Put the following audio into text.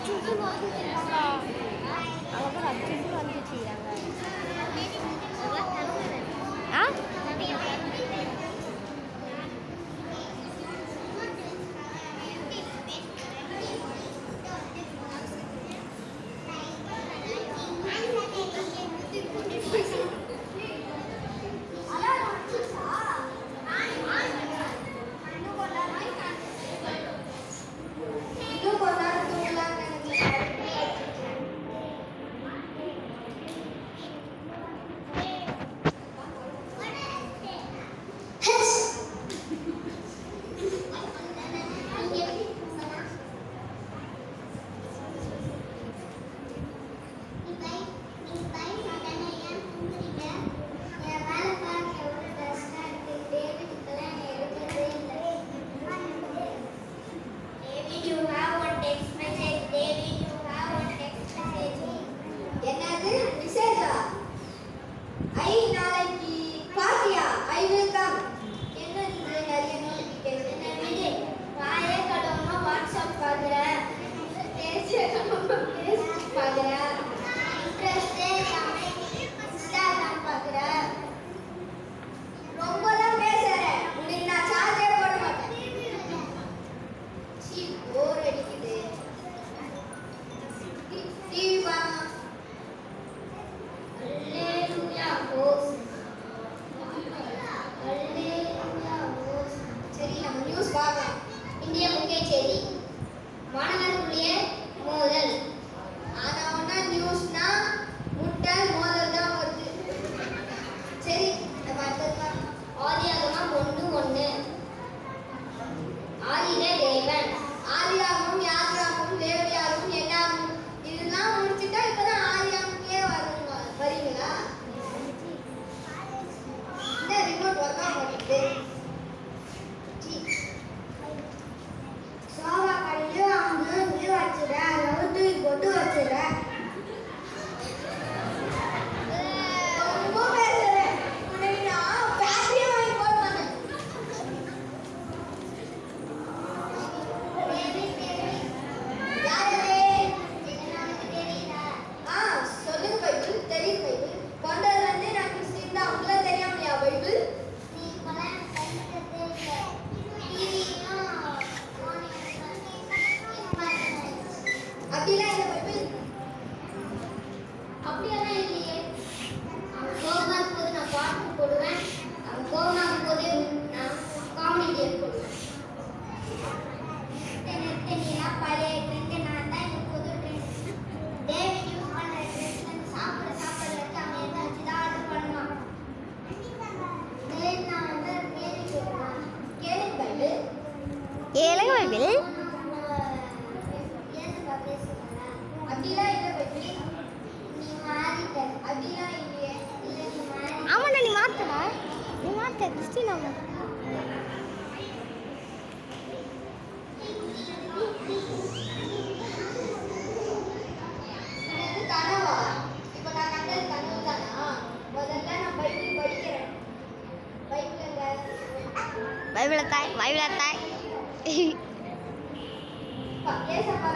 சுசுன்னு வந்து செய்வாங்க. அப்புறம் சுசுன்னு வந்து செய்கிறாங்க. ஆ இந்திய முக்கிய செய்தி மாணவர்களுடைய மோதல். ஆனா ஒன்னா நியூஸ்னா முட்டை மோதல் தான் வருது. சரி நம்ம அடுத்தது ஆதியாகமம் 1:1. ஆதியிலே தேவன். ஆதியாகமம் யாதிராகமம் லேவியாகமம் என்னாகும் இதெல்லாம் முடிச்சுட்டா இப்பதான் ஆதியாகமத்துக்கே வரீங்களா? இந்த ரிமோட் ஒர்க் ஆக மாட்டேங்குது. போட்டு வச்சுறேன். ரொம்ப பேசுறேன். உனக்கு நான் பேட்டரியை வாங்கி போடுவானே. சொல்லுங்க பைபிள். தெரியும் பைபிள். கொண்டதுல இருந்து நான் கிறிஸ்டின் தான். உங்களுக்கு தெரியாமலையா பைபிள்? அப்படிலாம் இல்லை பைபிள். அப்படியெல்லாம் இல்லையே. அவன் கோபமாக இருக்கும்போது நான் பாட்டு போடுவேன். அவன் கோபமாக இருக்கும்போது நான் காமெடி போடுவேன். பழைய ட்ரெண்ட் நான் தான் இந்த புது ட்ரெண்ட். டேவிட் யூஸ் பண்ணுற ட்ரெண்ட் சாப்பிட வச்சு அவன் ஏதாச்சும் தான் ஆர்டர் பண்ணுவான். நான் வந்து கேளுங்க பைபிள். கேளுங்க பைபிள். ஆமாண்ணா நீ மாத்தடா. நீ மாத்த கிறிஸ்டின் ஆமா. கனவா? இப்போ நான் கண்டது கனவு தானா? முதல்ல நான் பைபிள் படிக்கிறேன். பைபிளை தாய். ஏசப்பா